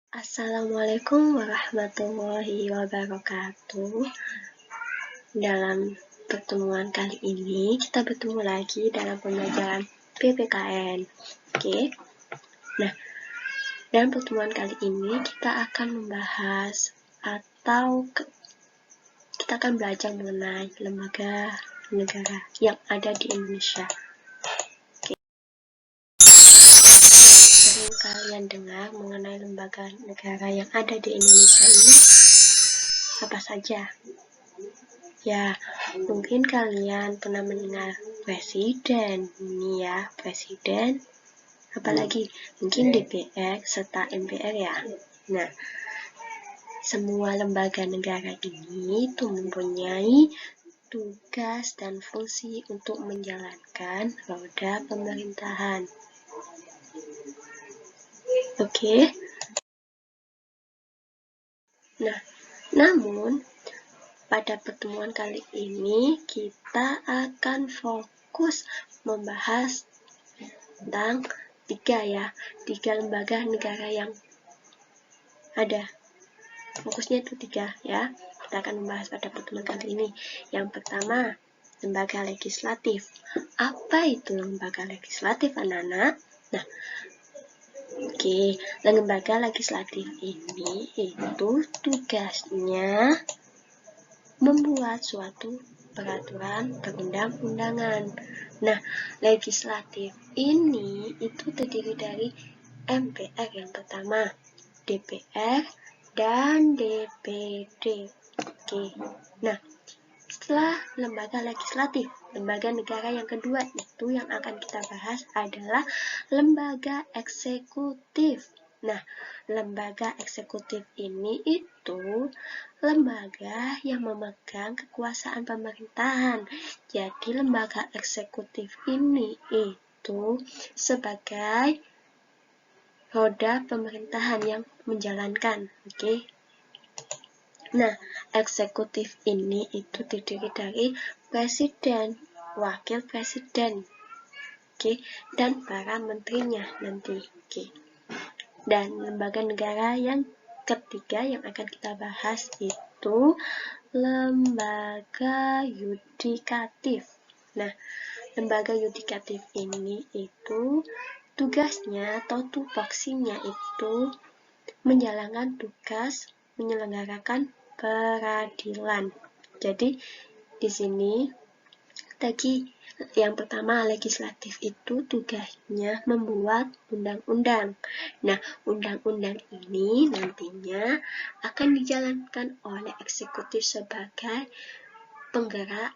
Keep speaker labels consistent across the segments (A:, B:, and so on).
A: Assalamualaikum warahmatullahi wabarakatuh. Dalam pertemuan kali ini, kita bertemu lagi dalam pembelajaran PPKN. Oke. Nah, dalam pertemuan kali ini kita akan membahas kita akan belajar mengenai lembaga negara yang ada di Indonesia. Sering kalian dengar mengenai lembaga negara yang ada di Indonesia ini apa saja? Ya, mungkin kalian pernah mendengar presiden, ini ya, presiden, apalagi mungkin DPR serta MPR ya. Nah, semua lembaga negara ini itu mempunyai tugas dan fungsi untuk menjalankan roda pemerintahan. Oke. Nah, namun pada pertemuan kali ini kita akan fokus membahas tentang tiga lembaga negara yang ada. Fokusnya itu 3 ya. Kita akan membahas pada pertemuan kali ini. Yang pertama, lembaga legislatif. Apa itu lembaga legislatif, anak-anak? Nah, lembaga legislatif ini itu tugasnya membuat suatu peraturan perundang-undangan. Nah, legislatif ini itu terdiri dari MPR yang pertama, DPR, dan DPD. Oke. Nah, setelah lembaga legislatif, lembaga negara yang kedua itu yang akan kita bahas adalah lembaga eksekutif. Nah, lembaga eksekutif ini itu lembaga yang memegang kekuasaan pemerintahan. Jadi, lembaga eksekutif ini itu sebagai roda pemerintahan yang menjalankan. Oke. Nah, eksekutif ini itu terdiri dari presiden, wakil presiden, dan para menterinya nanti. Dan lembaga negara yang ketiga yang akan kita bahas itu lembaga yudikatif. Nah, lembaga yudikatif ini itu tugasnya atau tupoksinya itu menjalankan tugas menyelenggarakan peradilan. Jadi di sini yang pertama, legislatif itu tugasnya membuat undang-undang. Nah, undang-undang ini nantinya akan dijalankan oleh eksekutif sebagai penggerak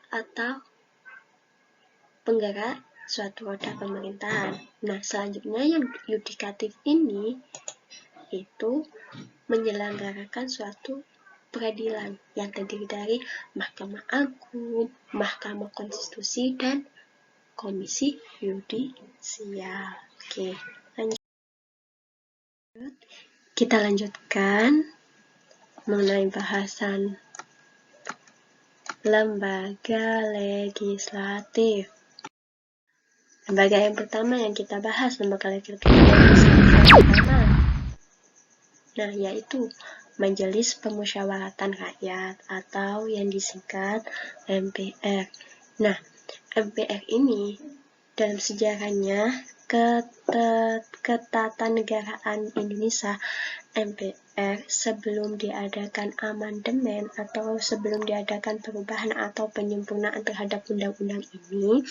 A: suatu roda pemerintahan. Nah, selanjutnya yang yudikatif ini itu menyelenggarakan suatu peradilan yang terdiri dari Mahkamah Agung, Mahkamah Konstitusi, dan Komisi Yudisial. Oke, lanjut. Kita lanjutkan mengenai bahasan lembaga legislatif. Lembaga yang pertama yang kita bahas, lembaga legislatif yang pertama, nah, yaitu Majelis Pemusyawaratan Rakyat atau yang disingkat MPR. Nah, MPR ini dalam sejarahnya ketatanegaraan Indonesia, MPR sebelum diadakan amandemen atau sebelum diadakan perubahan atau penyempurnaan terhadap undang-undang ini,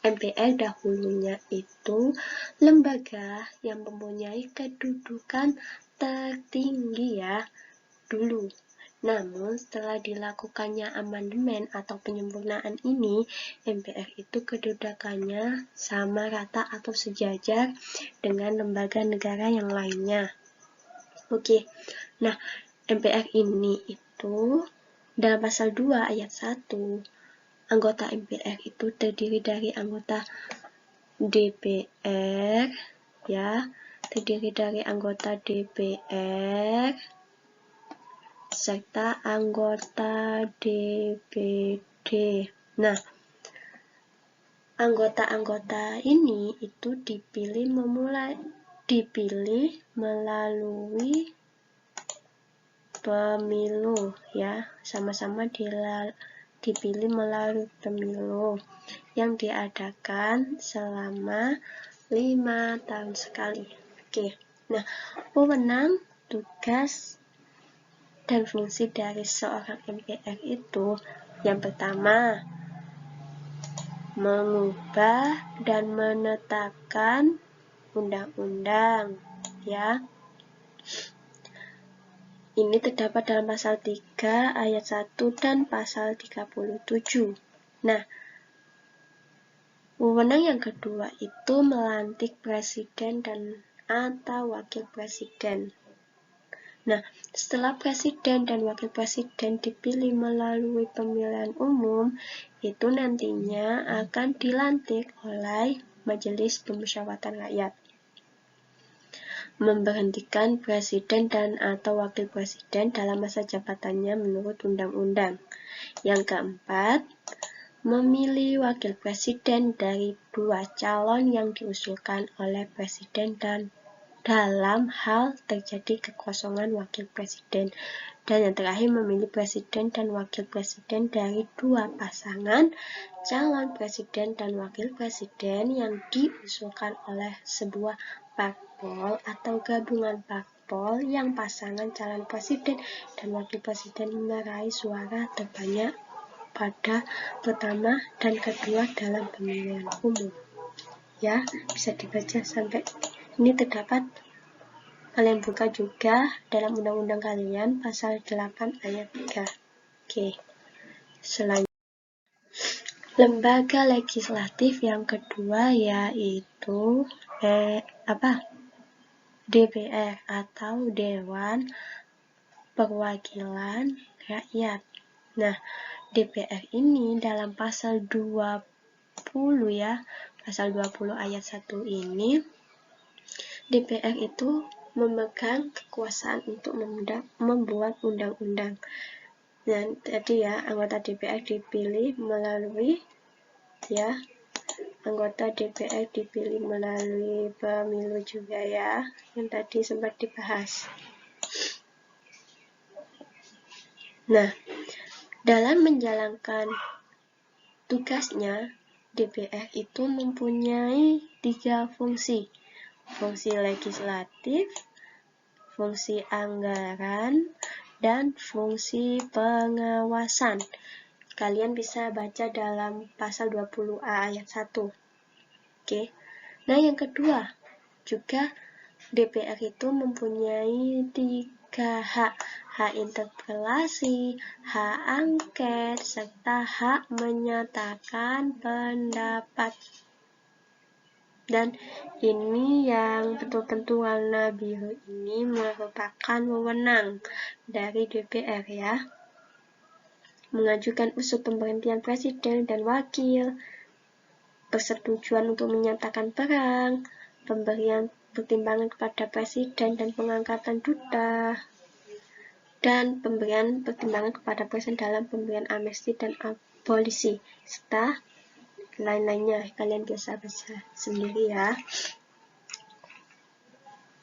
A: MPR dahulunya itu lembaga yang mempunyai kedudukan tertinggi ya dulu. Namun setelah dilakukannya amandemen atau penyempurnaan ini, MPR itu kedudukannya sama rata atau sejajar dengan lembaga negara yang lainnya. Oke. Nah, MPR ini itu dalam pasal 2 ayat 1, anggota MPR itu terdiri dari anggota DPR ya, terdiri dari anggota DPR serta anggota DPD. Nah, anggota-anggota ini itu dipilih melalui pemilu ya, sama-sama dipilih melalui pemilu yang diadakan selama 5 tahun sekali. Oke. Nah, wewenang, tugas, dan fungsi dari seorang MPR itu yang pertama, mengubah dan menetapkan undang-undang ya. Ini terdapat dalam pasal 3 ayat 1 dan pasal 37. Nah, wewenang yang kedua itu melantik presiden dan atau wakil presiden. Nah, setelah presiden dan wakil presiden dipilih melalui pemilihan umum, itu nantinya akan dilantik oleh Majelis Permusyawaratan Rakyat. Memberhentikan presiden dan atau wakil presiden dalam masa jabatannya menurut undang-undang. Yang keempat, memilih wakil presiden dari 2 calon yang diusulkan oleh presiden dan dalam hal terjadi kekosongan wakil presiden. Dan yang terakhir, memilih presiden dan wakil presiden dari 2 pasangan calon presiden dan wakil presiden yang diusulkan oleh sebuah parpol atau gabungan parpol yang pasangan calon presiden dan wakil presiden meraih suara terbanyak pada pertama dan kedua dalam pemilihan umum. Ya, bisa dibaca sampai ini terdapat, kalian buka juga dalam undang-undang kalian pasal 8 ayat 3. Oke. Selanjutnya, lembaga legislatif yang kedua yaitu DPR atau Dewan Perwakilan Rakyat. Nah, DPR ini dalam pasal 20 ya, pasal 20 ayat 1 ini, DPR itu memegang kekuasaan untuk membuat undang-undang. Dan tadi ya, anggota DPR dipilih melalui anggota DPR dipilih melalui pemilu juga ya, yang tadi sempat dibahas. Nah, dalam menjalankan tugasnya, DPR itu mempunyai 3 fungsi. Fungsi legislatif, fungsi anggaran, dan fungsi pengawasan. Kalian bisa baca dalam pasal 20A ayat 1. Oke. Nah, yang kedua, juga DPR itu mempunyai 3 hak. Hak interpelasi, hak angket, serta hak menyatakan pendapat. Dan ini yang bentuk-bentuk warna biru ini merupakan wewenang dari DPR ya. Mengajukan usul pemberhentian presiden dan wakil, persetujuan untuk menyatakan perang, pemberian pertimbangan kepada presiden dan pengangkatan duta, dan pemberian pertimbangan kepada presiden dalam pemberian amnesti dan abolisi, serta lain-lainnya. Kalian bisa baca sendiri ya.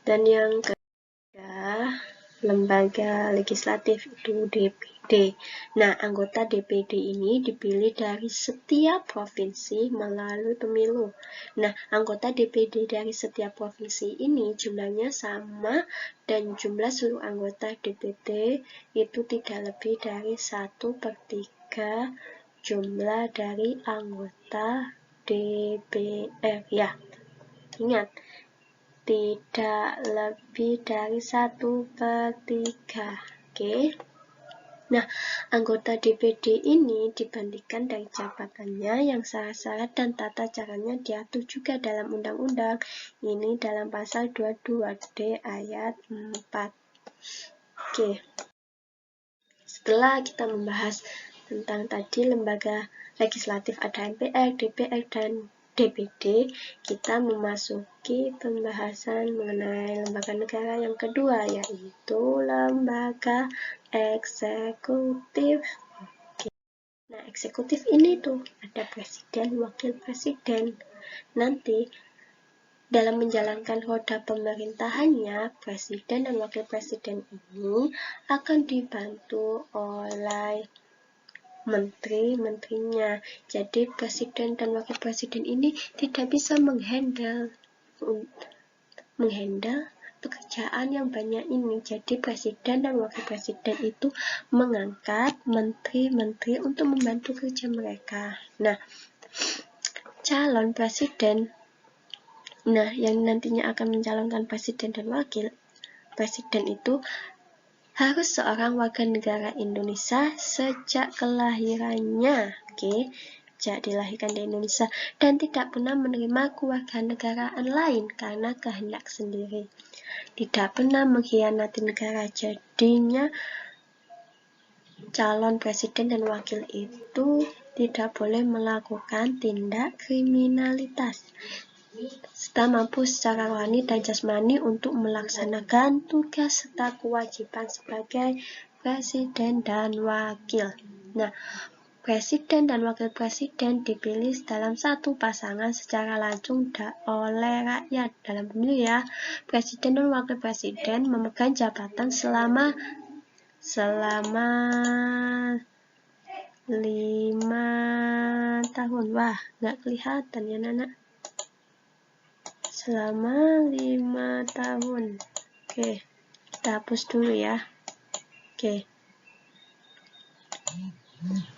A: Dan yang ketiga, lembaga legislatif itu DPD. Nah, anggota DPD ini dipilih dari setiap provinsi melalui pemilu. Nah, anggota DPD dari setiap provinsi ini jumlahnya sama dan jumlah seluruh anggota DPD itu tidak lebih dari 1/3 jumlah dari anggota DPR ya. Ingat, tidak lebih dari 1/3. Oke. Nah, anggota DPD ini dibandingkan dari jabatannya yang syarat-syarat dan tata caranya diatur juga dalam undang-undang. Ini dalam pasal 22D ayat 4. Oke. Setelah kita membahas tentang tadi lembaga legislatif ada MPR, DPR, dan DPD, kita memasuki pembahasan mengenai lembaga negara yang kedua, yaitu lembaga eksekutif. Oke. Nah, eksekutif ini tuh ada presiden, wakil presiden. Nanti Dalam menjalankan roda pemerintahannya, presiden dan wakil presiden ini akan dibantu oleh menteri-menterinya. Jadi presiden dan wakil presiden ini tidak bisa menghandle pekerjaan yang banyak ini. Jadi presiden dan wakil presiden itu mengangkat menteri-menteri untuk membantu kerja mereka. Nah, calon presiden, yang nantinya akan mencalonkan presiden dan wakil presiden itu harus seorang warga negara Indonesia sejak kelahirannya, sejak dilahirkan di Indonesia, dan tidak pernah menerima kewarganegaraan lain karena kehendak sendiri. Tidak pernah mengkhianati negara. Jadinya calon presiden dan wakil itu tidak boleh melakukan tindak kriminalitas, serta mampu secara rohani dan jasmani untuk melaksanakan tugas serta kewajiban sebagai presiden dan wakil. Nah, presiden dan wakil presiden dipilih dalam satu pasangan secara langsung oleh rakyat dalam pemilu ya. Presiden dan wakil presiden memegang jabatan selama 5 tahun. Wah, nggak kelihatan ya, Nana. Selama 5 tahun. Oke, kita hapus dulu ya. Oke.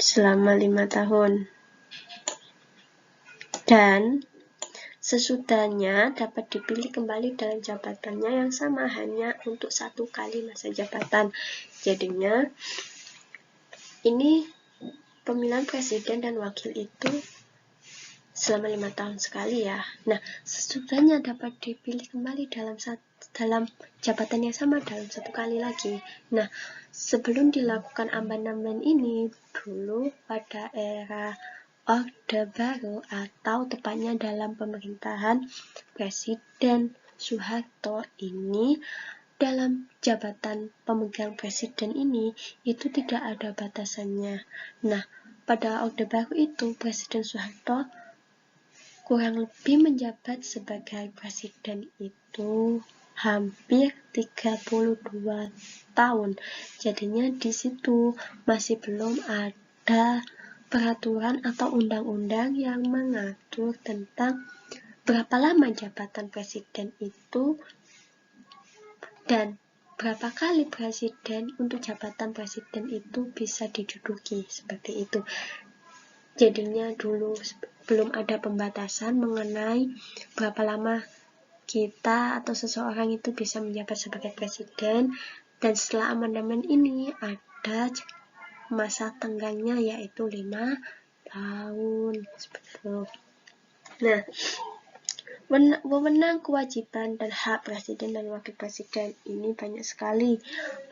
A: Selama 5 tahun. Dan sesudahnya dapat dipilih kembali dalam jabatannya yang sama, hanya untuk 1 kali masa jabatan. Jadinya ini pemilihan presiden dan wakil itu selama 5 tahun sekali ya. Nah, sesudahnya dapat dipilih kembali dalam jabatan yang sama dalam 1 kali lagi. Nah, sebelum dilakukan amandemen ini, dulu pada era Orde Baru atau tepatnya dalam pemerintahan Presiden Soeharto ini, dalam jabatan pemegang presiden ini itu tidak ada batasannya. Nah, pada Orde Baru itu Presiden Soeharto kurang lebih menjabat sebagai presiden itu hampir 32 tahun. Jadinya di situ masih belum ada peraturan atau undang-undang yang mengatur tentang berapa lama jabatan presiden itu dan berapa kali presiden untuk jabatan presiden itu bisa diduduki, seperti itu. Jadinya dulu belum ada pembatasan mengenai berapa lama kita atau seseorang itu bisa menjabat sebagai presiden, dan setelah amandemen ini ada masa tenggangnya yaitu 5 tahun seperti itu. Nah, wewenang, kewajiban, dan hak presiden dan wakil presiden ini banyak sekali,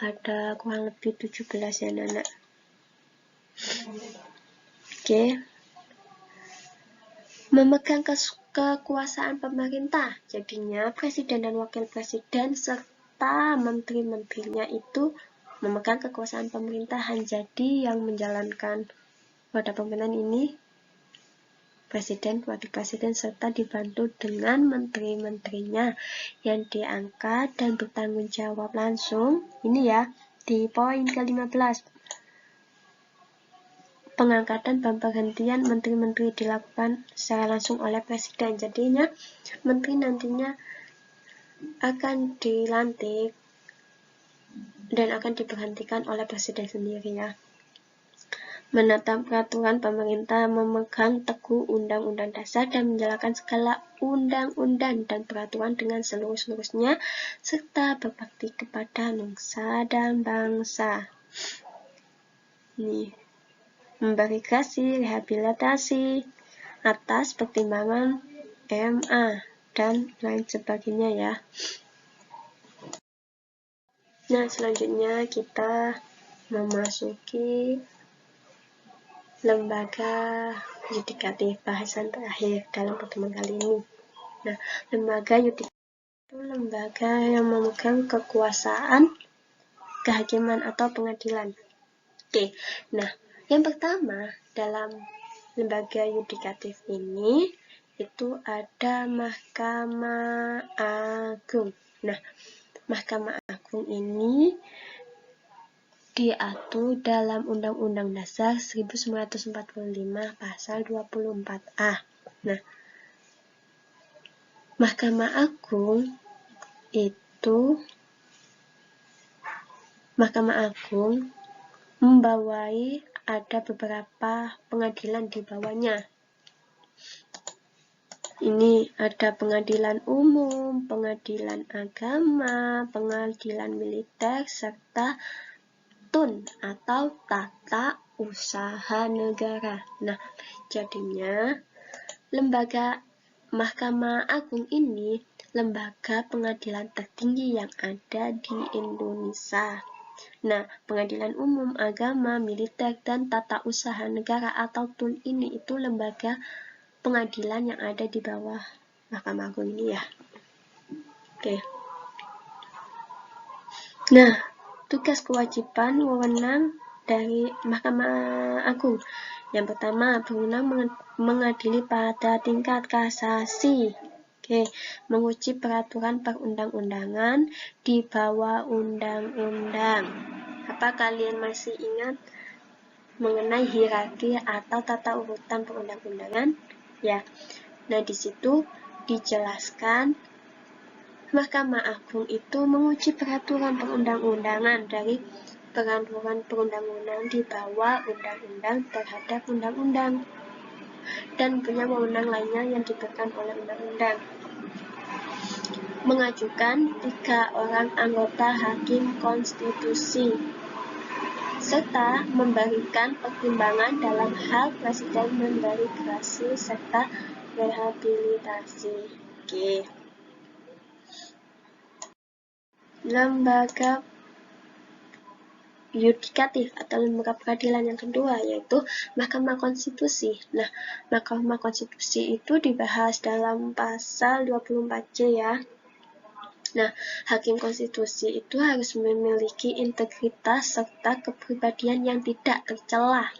A: ada kurang lebih 17 ya Nana. Oke. Memegang kekuasaan pemerintah, jadinya presiden dan wakil presiden serta menteri-menterinya itu memegang kekuasaan pemerintahan. Jadi yang menjalankan roda pemerintahan ini presiden, wakil presiden, serta dibantu dengan menteri-menterinya yang diangkat dan bertanggung jawab langsung. Ini ya, di poin ke-15. Pengangkatan dan perhentian menteri-menteri dilakukan secara langsung oleh presiden. Jadinya menteri nantinya akan dilantik dan akan diberhentikan oleh presiden sendiri ya. Menetap peraturan pemerintah, memegang teguh undang-undang dasar dan menjalankan segala undang-undang dan peraturan dengan seluruh-seluruhnya, serta berbakti kepada nusa dan bangsa. Nih, memberi kasih rehabilitasi atas pertimbangan MA dan lain sebagainya ya. Nah, selanjutnya kita memasuki lembaga yudikatif, bahasan terakhir dalam pertemuan kali ini. Nah, lembaga yudikatif itu lembaga yang memegang kekuasaan kehakiman atau pengadilan. Oke, nah yang pertama dalam lembaga yudikatif ini itu ada Mahkamah Agung. Nah, Mahkamah Agung ini diatur dalam Undang-Undang Dasar 1945 pasal 24A. Nah, Mahkamah Agung membawahi ada beberapa pengadilan di bawahnya. Ini ada pengadilan umum, pengadilan agama, pengadilan militer, serta TUN atau Tata Usaha Negara. Nah, jadinya lembaga Mahkamah Agung ini lembaga pengadilan tertinggi yang ada di Indonesia. Nah, pengadilan umum, agama, militer, dan tata usaha negara atau TUN ini itu lembaga pengadilan yang ada di bawah Mahkamah Agung ini ya. Oke. Nah, tugas kewajiban wewenang dari Mahkamah Agung. Yang pertama, berwenang mengadili pada tingkat kasasi. Oke, menguji peraturan perundang-undangan di bawah undang-undang. Apa kalian masih ingat mengenai hierarki atau tata urutan perundang-undangan? Ya. Nah, di situ dijelaskan Mahkamah Agung itu menguji peraturan perundang-undangan dari peraturan perundang-undangan di bawah undang-undang terhadap undang-undang dan punya wewenang lainnya yang diberikan oleh undang-undang. Mengajukan 3 orang anggota hakim konstitusi serta memberikan pertimbangan dalam hal presiden memberi gerasi serta rehabilitasi. Oke. Lembaga yudikatif atau lembaga peradilan yang kedua yaitu Mahkamah Konstitusi. Nah, Mahkamah Konstitusi itu dibahas dalam pasal 24C ya. Nah, hakim konstitusi itu harus memiliki integritas serta kepribadian yang tidak tercelah,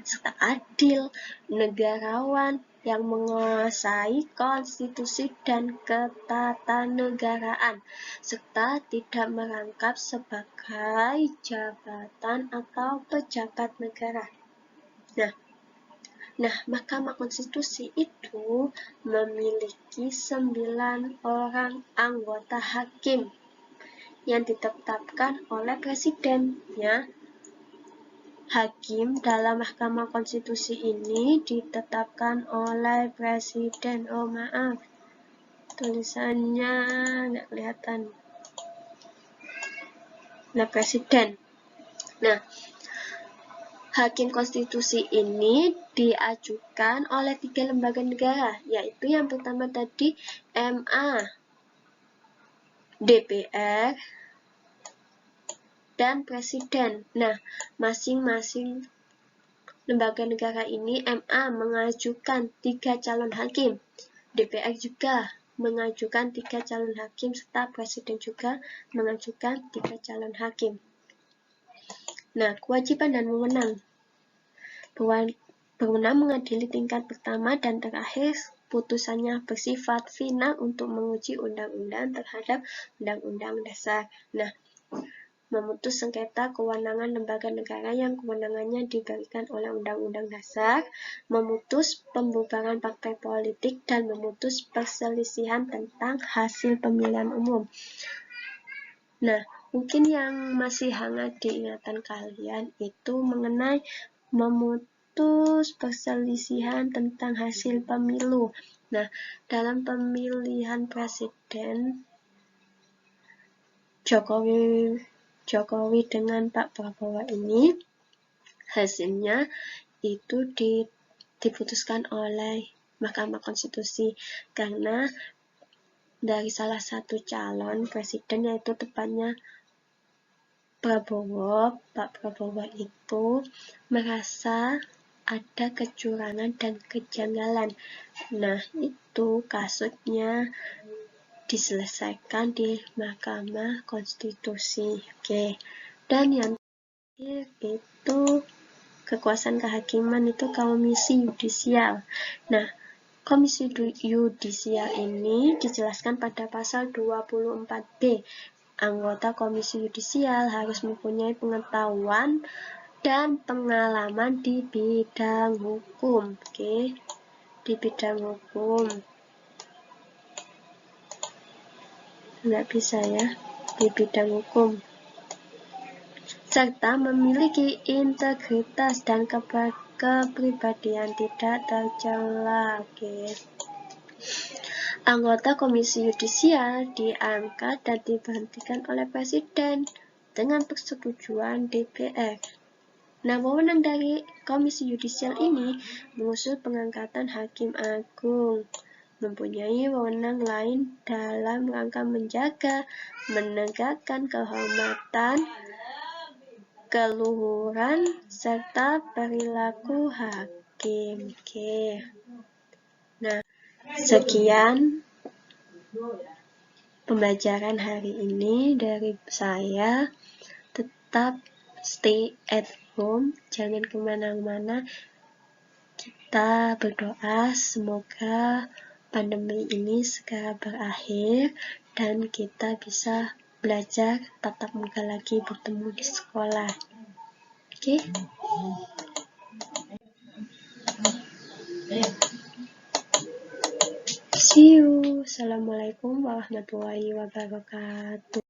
A: serta adil, negarawan, yang menguasai konstitusi dan ketatanegaraan, serta tidak merangkap sebagai jabatan atau pejabat negara. Nah, Mahkamah Konstitusi itu memiliki 9 orang anggota hakim yang ditetapkan oleh presiden. Ya. Hakim dalam Mahkamah Konstitusi ini ditetapkan oleh presiden. Oh maaf, tulisannya nggak kelihatan. Nah, presiden. Nah, hakim konstitusi ini diajukan oleh 3 lembaga negara, yaitu yang pertama tadi MA, DPR, dan Presiden. Nah, masing-masing lembaga negara ini MA mengajukan 3 calon hakim, DPR juga mengajukan 3 calon hakim, serta Presiden juga mengajukan 3 calon hakim. Nah, kewajiban dan wewenang. Berwenang mengadili tingkat pertama dan terakhir, putusannya bersifat final untuk menguji undang-undang terhadap undang-undang dasar. Nah, memutus sengketa kewenangan lembaga negara yang kewenangannya diberikan oleh undang-undang dasar, memutus pembubaran partai politik, dan memutus perselisihan tentang hasil pemilihan umum. Nah, mungkin yang masih hangat di ingatan kalian itu mengenai memutus perselisihan tentang hasil pemilu. Nah, dalam pemilihan presiden Jokowi dengan Pak Prabowo ini hasilnya itu diputuskan oleh Mahkamah Konstitusi karena dari salah satu calon presiden, yaitu tepatnya Pak Prabowo itu merasa ada kecurangan dan kejanggalan. Nah, itu kasusnya diselesaikan di Mahkamah Konstitusi. Oke. Dan yang terakhir itu kekuasaan kehakiman itu komisi yudisial. Nah, komisi yudisial ini dijelaskan pada pasal 24B. Anggota komisi yudisial harus mempunyai pengetahuan dan pengalaman di bidang hukum. Oke, di bidang hukum. Nggak bisa ya, di bidang hukum. Serta memiliki integritas dan kepribadian tidak tercela. Oke. Anggota komisi yudisial diangkat dan diberhentikan oleh Presiden dengan persetujuan DPR. Nah, wewenang dari komisi yudisial ini mengusul pengangkatan hakim agung, mempunyai wewenang lain dalam rangka menjaga, menegakkan kehormatan, keluhuran, serta perilaku hakim. Oke. Nah, sekian pembelajaran hari ini dari saya. Tetap stay at home, jangan kemana-mana. Kita berdoa semoga pandemi ini segera berakhir dan kita bisa belajar tatap muka lagi, bertemu di sekolah. Oke? See you. Assalamualaikum warahmatullahi wabarakatuh.